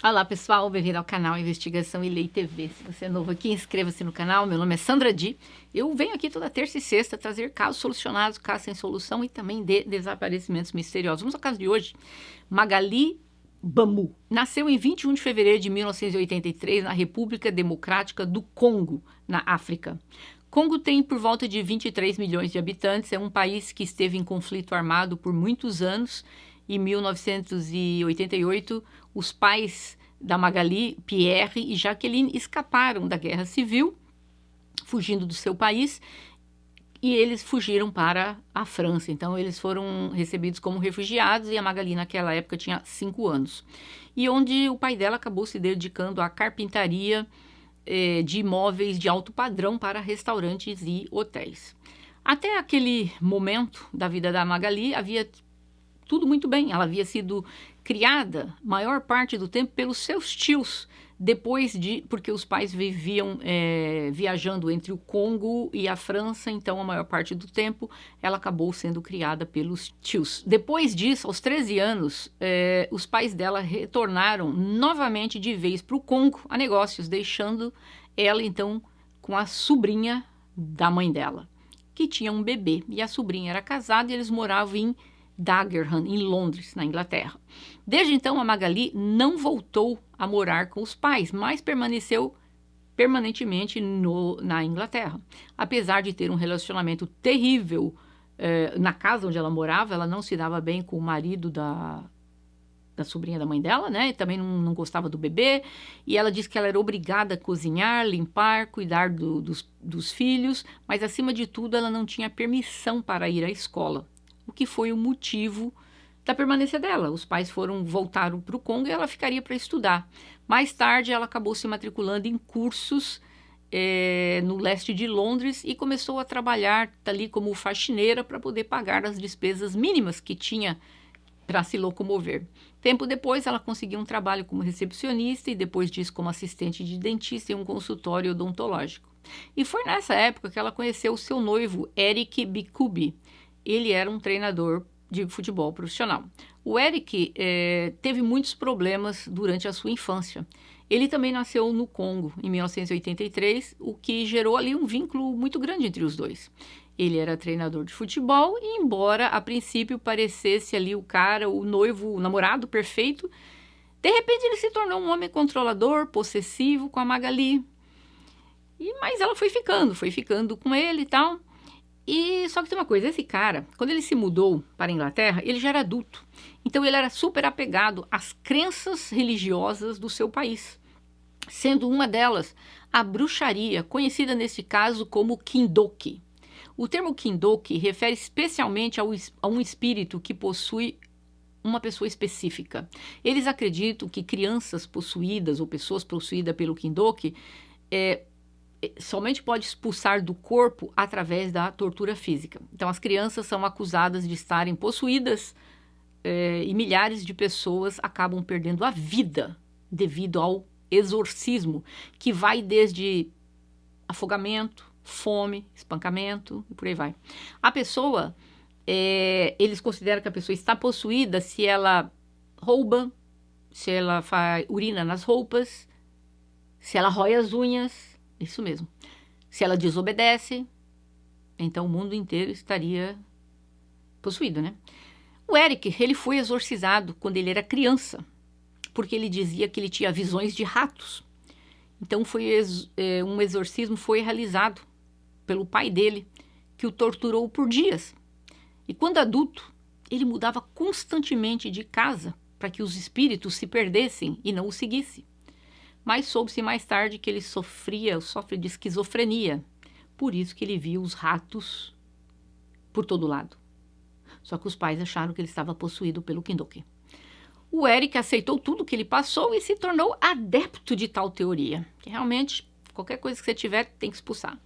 Olá pessoal, bem-vindo ao canal Investigação e Lei TV. Se você é novo aqui, inscreva-se no canal. Meu nome é Sandra Di. Eu venho aqui toda terça e sexta trazer casos solucionados, casos sem solução e também de desaparecimentos misteriosos. Vamos ao caso de hoje. Magali Bamu nasceu em 21 de fevereiro de 1983 na República Democrática do Congo, na África. Congo tem por volta de 23 milhões de habitantes, é um país que esteve em conflito armado por muitos anos. Em 1988, os pais da Magali, Pierre e Jacqueline, escaparam da guerra civil, fugindo do seu país, e eles fugiram para a França. Então, eles foram recebidos como refugiados e a Magali, naquela época, tinha 5 anos. E onde o pai dela acabou se dedicando à carpintaria de imóveis de alto padrão para restaurantes e hotéis. Até aquele momento da vida da Magali, havia tudo muito bem. Ela havia sido criada, maior parte do tempo, pelos seus tios, porque os pais viviam viajando entre o Congo e a França, então a maior parte do tempo ela acabou sendo criada pelos tios. Depois disso, aos 13 anos, os pais dela retornaram novamente de vez para o Congo a negócios, deixando ela então com a sobrinha da mãe dela, que tinha um bebê, e a sobrinha era casada e eles moravam em Dagenham, em Londres, na Inglaterra. Desde então, a Magali não voltou a morar com os pais, mas permaneceu permanentemente na Inglaterra. Apesar de ter um relacionamento terrível na casa onde ela morava, ela não se dava bem com o marido da sobrinha da mãe dela, né? E também não gostava do bebê. E ela disse que ela era obrigada a cozinhar, limpar, cuidar dos filhos, mas acima de tudo, ela não tinha permissão para ir à escola, o que foi o motivo da permanência dela. Os pais voltaram para o Congo e ela ficaria para estudar. Mais tarde, ela acabou se matriculando em cursos no leste de Londres e começou a trabalhar ali como faxineira para poder pagar as despesas mínimas que tinha para se locomover. Tempo depois, ela conseguiu um trabalho como recepcionista e depois disso como assistente de dentista em um consultório odontológico. E foi nessa época que ela conheceu o seu noivo, Eric Bikubi. Ele era um treinador de futebol profissional. O Eric teve muitos problemas durante a sua infância. Ele também nasceu no Congo, em 1983, o que gerou ali um vínculo muito grande entre os dois. Ele era treinador de futebol e, embora a princípio parecesse ali o cara, o noivo, o namorado perfeito, de repente ele se tornou um homem controlador, possessivo com a Magali. Mas ela foi ficando com ele e tal. E só que tem uma coisa, esse cara, quando ele se mudou para a Inglaterra, ele já era adulto. Então ele era super apegado às crenças religiosas do seu país, sendo uma delas a bruxaria, conhecida nesse caso como Kindoki. O termo Kindoki refere especialmente a um espírito que possui uma pessoa específica. Eles acreditam que crianças possuídas ou pessoas possuídas pelo Kindoki somente pode expulsar do corpo através da tortura física. Então, as crianças são acusadas de estarem possuídas e milhares de pessoas acabam perdendo a vida devido ao exorcismo, que vai desde afogamento, fome, espancamento e por aí vai. A pessoa, eles consideram que a pessoa está possuída se ela rouba, se ela urina nas roupas, se ela rói as unhas. Isso mesmo. Se ela desobedece, então o mundo inteiro estaria possuído, né? O Eric, ele foi exorcizado quando ele era criança, porque ele dizia que ele tinha visões de ratos. Então um exorcismo foi realizado pelo pai dele, que o torturou por dias. E quando adulto, ele mudava constantemente de casa para que os espíritos se perdessem e não o seguissem. Mas soube-se mais tarde que ele sofre de esquizofrenia. Por isso que ele via os ratos por todo lado. Só que os pais acharam que ele estava possuído pelo Kindoki. O Eric aceitou tudo que ele passou e se tornou adepto de tal teoria. Que realmente, qualquer coisa que você tiver, tem que expulsar.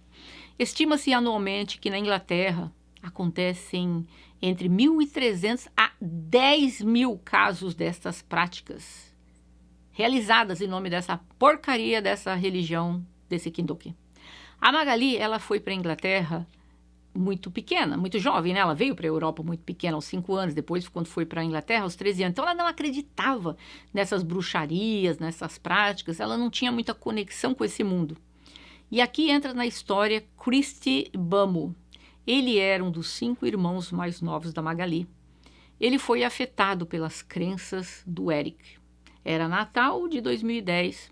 Estima-se anualmente que na Inglaterra acontecem entre 1.300 a 10.000 casos destas práticas realizadas em nome dessa porcaria dessa religião, desse Kindoki. A Magali, ela foi para a Inglaterra muito pequena, muito jovem, né? Ela veio para a Europa muito pequena, aos 5 anos, depois quando foi para a Inglaterra, aos 13 anos. Então ela não acreditava nessas bruxarias, nessas práticas, ela não tinha muita conexão com esse mundo. E aqui entra na história Christie Bamo. Ele era um dos 5 irmãos mais novos da Magali. Ele foi afetado pelas crenças do Eric. Era Natal de 2010.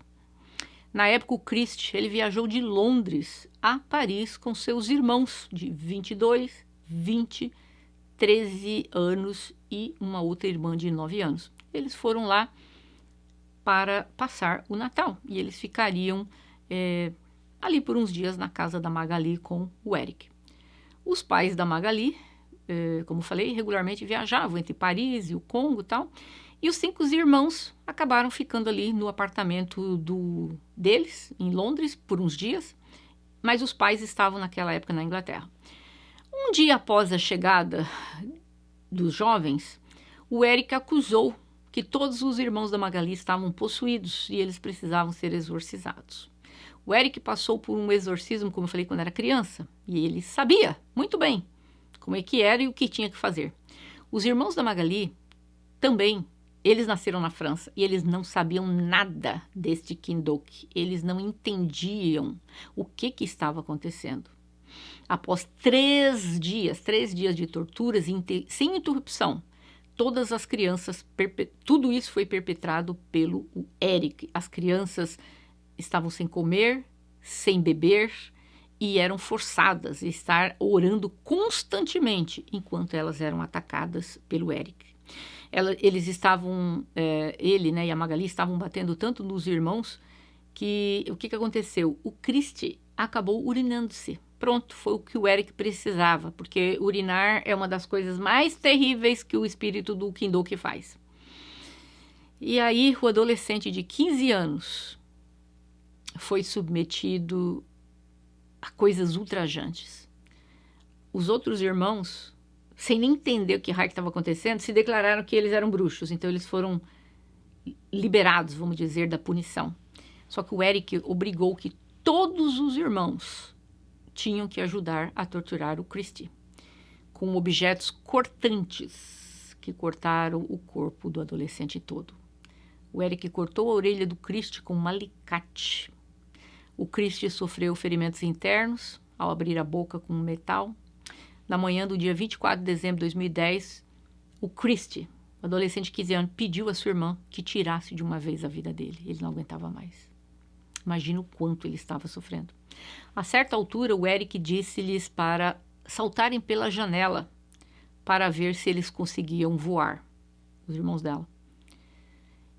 Na época, o Christie, ele viajou de Londres a Paris com seus irmãos de 22, 20, 13 anos e uma outra irmã de 9 anos. Eles foram lá para passar o Natal e eles ficariam ali por uns dias na casa da Magali com o Eric. Os pais da Magali, como falei, regularmente viajavam entre Paris e o Congo e tal, e os 5 irmãos acabaram ficando ali no apartamento deles, em Londres, por uns dias, mas os pais estavam naquela época na Inglaterra. Um dia após a chegada dos jovens, o Eric acusou que todos os irmãos da Magali estavam possuídos e eles precisavam ser exorcizados. O Eric passou por um exorcismo, como eu falei, quando era criança, e ele sabia muito bem como é que era e o que tinha que fazer. Os irmãos da Magali também, eles nasceram na França e eles não sabiam nada deste Kindok. Eles não entendiam o que estava acontecendo. Após 3 dias de torturas sem interrupção, todas as crianças, tudo isso foi perpetrado pelo Eric. As crianças estavam sem comer, sem beber e eram forçadas a estar orando constantemente enquanto elas eram atacadas pelo Eric. Eles estavam, ele, né, e a Magali estavam batendo tanto nos irmãos que o que aconteceu? O Christie acabou urinando-se. Pronto, foi o que o Eric precisava, porque urinar é uma das coisas mais terríveis que o espírito do Kindok faz. E aí o adolescente de 15 anos foi submetido a coisas ultrajantes. Os outros irmãos, sem nem entender o que raio estava acontecendo, se declararam que eles eram bruxos. Então eles foram liberados, vamos dizer, da punição. Só que o Eric obrigou que todos os irmãos tinham que ajudar a torturar o Christie, com objetos cortantes que cortaram o corpo do adolescente todo. O Eric cortou a orelha do Christie com um alicate. O Christie sofreu ferimentos internos ao abrir a boca com metal. Na manhã do dia 24 de dezembro de 2010, o Christie, adolescente de 15 anos, pediu à sua irmã que tirasse de uma vez a vida dele. Ele não aguentava mais. Imagina o quanto ele estava sofrendo. A certa altura, o Eric disse-lhes para saltarem pela janela para ver se eles conseguiam voar, os irmãos dela.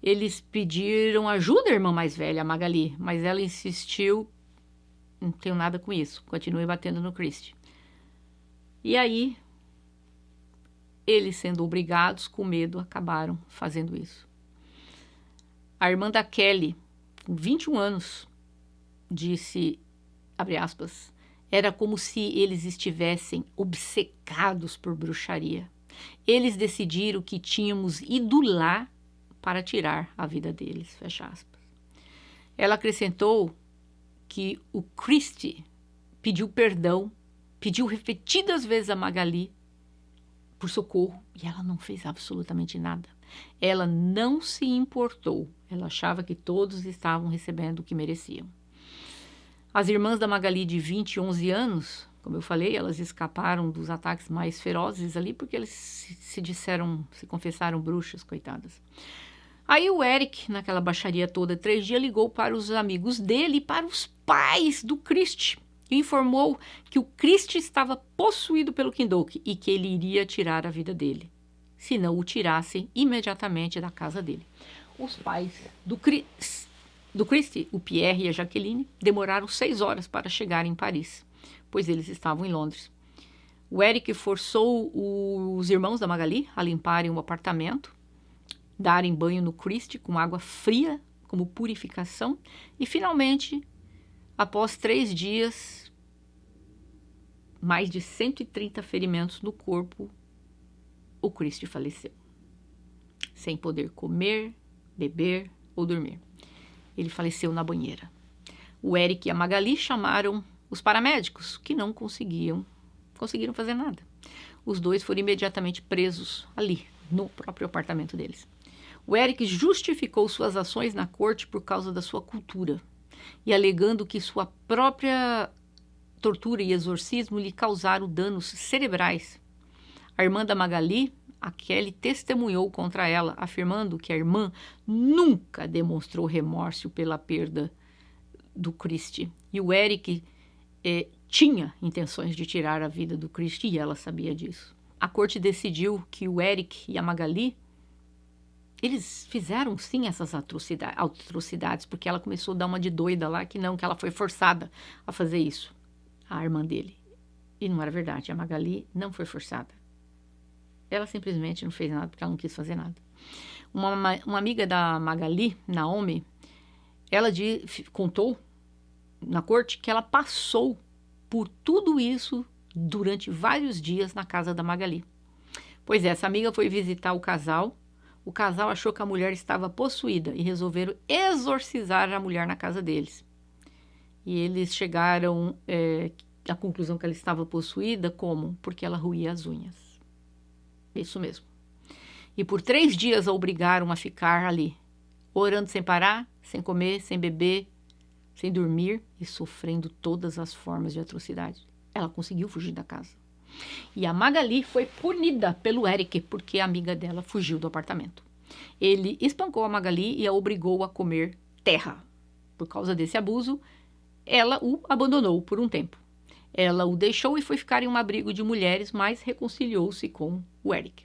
Eles pediram ajuda à irmã mais velha, a Magali, mas ela insistiu, não tenho nada com isso, continue batendo no Christie. E aí, eles sendo obrigados, com medo, acabaram fazendo isso. A irmã da Kelly, com 21 anos, disse, abre aspas, era como se eles estivessem obcecados por bruxaria. Eles decidiram que tínhamos ido lá para tirar a vida deles, fecha aspas. Ela acrescentou que o Christie pediu perdão, pediu repetidas vezes a Magali por socorro e ela não fez absolutamente nada. Ela não se importou, ela achava que todos estavam recebendo o que mereciam. As irmãs da Magali de 20 e 11 anos, como eu falei, elas escaparam dos ataques mais ferozes ali porque eles se confessaram bruxas, coitadas. Aí o Eric, naquela baixaria toda, 3 dias, ligou para os amigos dele e para os pais do Christie e informou que o Christie estava possuído pelo Kindok e que ele iria tirar a vida dele, se não o tirassem imediatamente da casa dele. Os pais do Christie, o Pierre e a Jacqueline, demoraram 6 horas para chegar em Paris, pois eles estavam em Londres. O Eric forçou os irmãos da Magali a limparem o apartamento, darem banho no Christie com água fria como purificação e, finalmente, após 3 dias, mais de 130 ferimentos no corpo, o Christie faleceu, sem poder comer, beber ou dormir. Ele faleceu na banheira. O Eric e a Magali chamaram os paramédicos, que não conseguiam conseguiram fazer nada. Os dois foram imediatamente presos ali, no próprio apartamento deles. O Eric justificou suas ações na corte por causa da sua cultura e alegando que sua própria tortura e exorcismo lhe causaram danos cerebrais. A irmã da Magali, a Kelly, testemunhou contra ela, afirmando que a irmã nunca demonstrou remorso pela perda do Christy. E o Eric tinha intenções de tirar a vida do Christy e ela sabia disso. A corte decidiu que o Eric e a Magali, eles fizeram sim essas atrocidades, porque ela começou a dar uma de doida lá, que ela foi forçada a fazer isso, a irmã dele. E não era verdade, a Magali não foi forçada. Ela simplesmente não fez nada porque ela não quis fazer nada. Uma amiga da Magali, Naomi, ela contou na corte que ela passou por tudo isso durante vários dias na casa da Magali. Pois é, essa amiga foi visitar o casal achou que a mulher estava possuída e resolveram exorcizar a mulher na casa deles. E eles chegaram à conclusão que ela estava possuída, como? Porque ela roía as unhas. Isso mesmo. E por 3 dias a obrigaram a ficar ali, orando sem parar, sem comer, sem beber, sem dormir e sofrendo todas as formas de atrocidade. Ela conseguiu fugir da casa. E a Magali foi punida pelo Eric, porque a amiga dela fugiu do apartamento. Ele espancou a Magali e a obrigou a comer terra. Por causa desse abuso, ela o abandonou por um tempo. Ela o deixou e foi ficar em um abrigo de mulheres, mas reconciliou-se com o Eric.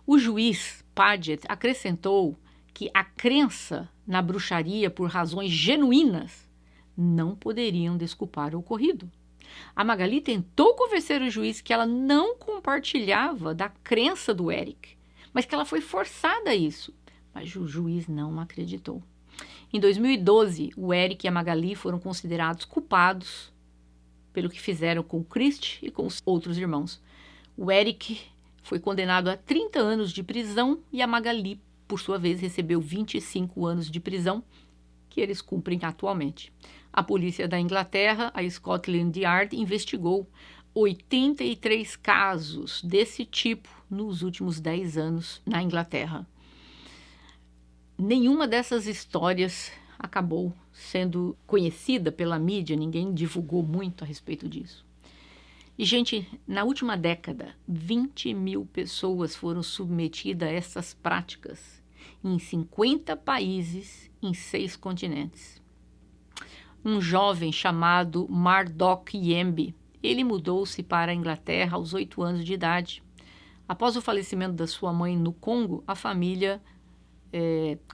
O juiz Paget acrescentou que a crença na bruxaria por razões genuínas não poderiam desculpar o ocorrido. A Magali tentou convencer o juiz que ela não compartilhava da crença do Eric, mas que ela foi forçada a isso. Mas o juiz não acreditou. Em 2012, o Eric e a Magali foram considerados culpados pelo que fizeram com o Christy e com os outros irmãos. O Eric foi condenado a 30 anos de prisão e a Magali, por sua vez, recebeu 25 anos de prisão, que eles cumprem atualmente. A polícia da Inglaterra, a Scotland Yard, investigou 83 casos desse tipo nos últimos 10 anos na Inglaterra. Nenhuma dessas histórias acabou sendo conhecida pela mídia, ninguém divulgou muito a respeito disso. E, gente, na última década, 20 mil pessoas foram submetidas a essas práticas em 50 países, em 6 continentes. Um jovem chamado Marduk Yembe, ele mudou-se para a Inglaterra aos 8 anos de idade. Após o falecimento da sua mãe no Congo, a família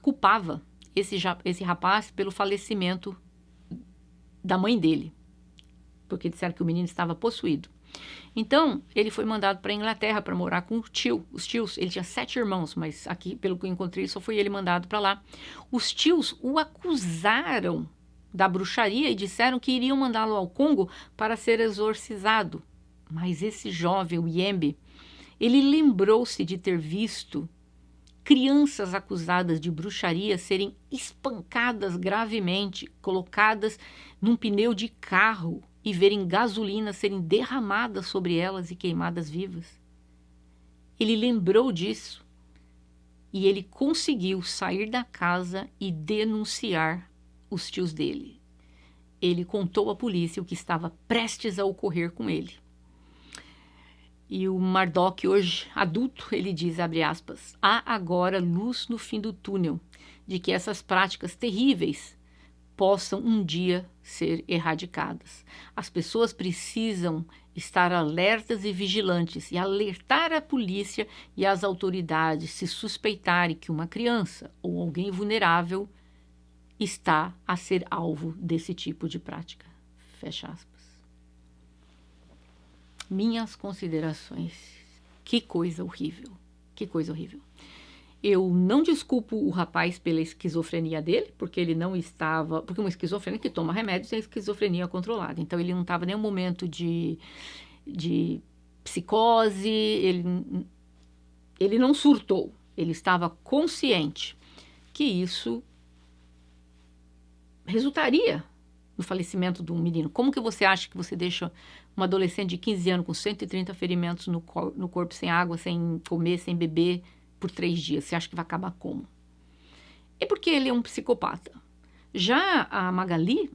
culpava esse rapaz pelo falecimento da mãe dele, porque disseram que o menino estava possuído. Então, ele foi mandado para a Inglaterra para morar com os tios. Ele tinha 7 irmãos, mas aqui, pelo que eu encontrei, só foi ele mandado para lá. Os tios o acusaram da bruxaria e disseram que iriam mandá-lo ao Congo para ser exorcizado. Mas esse jovem, o Yembe, ele lembrou-se de ter visto crianças acusadas de bruxaria serem espancadas gravemente, colocadas num pneu de carro e verem gasolina serem derramadas sobre elas e queimadas vivas. Ele lembrou disso e ele conseguiu sair da casa e denunciar os tios dele. Ele contou à polícia o que estava prestes a ocorrer com ele. E o Marduk, hoje adulto, ele diz, abre aspas, há agora luz no fim do túnel de que essas práticas terríveis possam um dia ser erradicadas. As pessoas precisam estar alertas e vigilantes e alertar a polícia e as autoridades se suspeitarem que uma criança ou alguém vulnerável está a ser alvo desse tipo de prática. Fecha aspas. Minhas considerações. Que coisa horrível. Que coisa horrível. Eu não desculpo o rapaz pela esquizofrenia dele, porque ele não estava... Porque uma esquizofrenia que toma remédios é esquizofrenia controlada. Então, ele não estava em nenhum momento de psicose, ele não surtou. Ele estava consciente que isso resultaria no falecimento de um menino. Como que você acha que você deixa uma adolescente de 15 anos com 130 ferimentos no corpo, sem água, sem comer, sem beber, por 3 dias? Você acha que vai acabar como? É porque ele é um psicopata. Já a Magali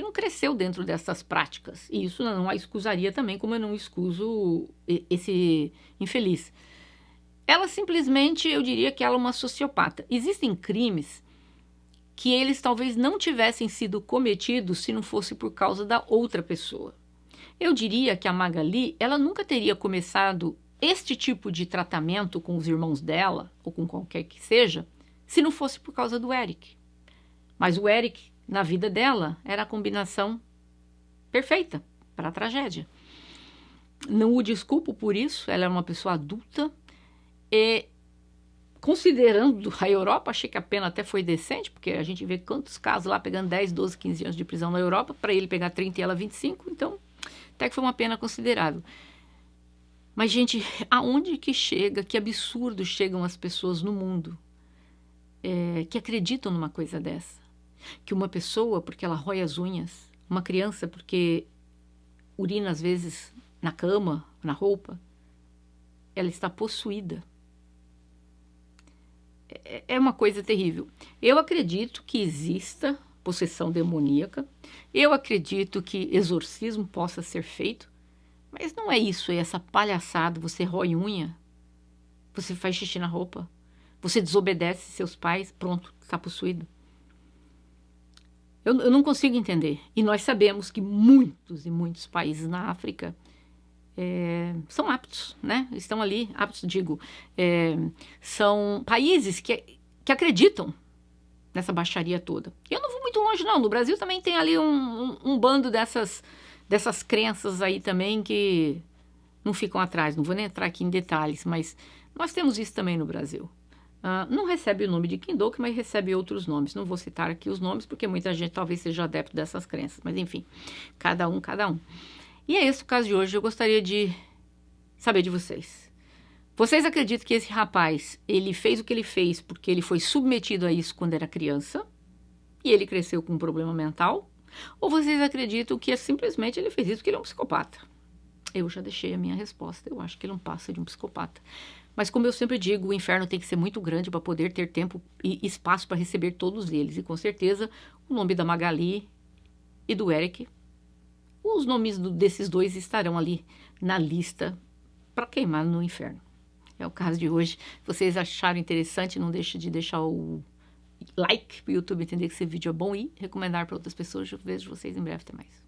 não cresceu dentro dessas práticas. E isso não a excusaria também, como eu não excuso esse infeliz. Ela simplesmente, eu diria que ela é uma sociopata. Existem crimes que eles talvez não tivessem sido cometidos se não fosse por causa da outra pessoa. Eu diria que a Magali, ela nunca teria começado este tipo de tratamento com os irmãos dela, ou com qualquer que seja, se não fosse por causa do Eric. Mas o Eric, na vida dela, era a combinação perfeita para a tragédia. Não o desculpo por isso, ela é uma pessoa adulta e, considerando a Europa, achei que a pena até foi decente, porque a gente vê quantos casos lá pegando 10, 12, 15 anos de prisão na Europa, para ele pegar 30 e ela 25, então até que foi uma pena considerável. Mas, gente, aonde que chega, que absurdo chegam as pessoas no mundo que acreditam numa coisa dessa? Que uma pessoa, porque ela rói as unhas, uma criança, porque urina às vezes na cama, na roupa, ela está possuída. É uma coisa terrível. Eu acredito que exista possessão demoníaca, eu acredito que exorcismo possa ser feito, mas não é isso, é essa palhaçada, você rói unha, você faz xixi na roupa, você desobedece seus pais, pronto, está possuído. Eu não consigo entender. E nós sabemos que muitos e muitos países na África são aptos, né? Estão ali, aptos, digo, são países que acreditam nessa baixaria toda. Eu não vou muito longe, não. No Brasil também tem ali um bando dessas crenças aí também que não ficam atrás. Não vou nem entrar aqui em detalhes, mas nós temos isso também no Brasil. Não recebe o nome de Kindok, mas recebe outros nomes. Não vou citar aqui os nomes, porque muita gente talvez seja adepto dessas crenças. Mas, enfim, cada um. E é esse o caso de hoje. Eu gostaria de saber de vocês. Vocês acreditam que esse rapaz, ele fez o que ele fez porque ele foi submetido a isso quando era criança e ele cresceu com um problema mental? Ou vocês acreditam que simplesmente ele fez isso porque ele é um psicopata? Eu já deixei a minha resposta. Eu acho que ele não passa de um psicopata. Mas, como eu sempre digo, o inferno tem que ser muito grande para poder ter tempo e espaço para receber todos eles. E, com certeza, o nome da Magali e do Eric, os nomes desses dois estarão ali na lista para queimar no inferno. É o caso de hoje. Se vocês acharam interessante, não deixe de deixar o like para o YouTube entender que esse vídeo é bom e recomendar para outras pessoas. Eu vejo vocês em breve. Até mais.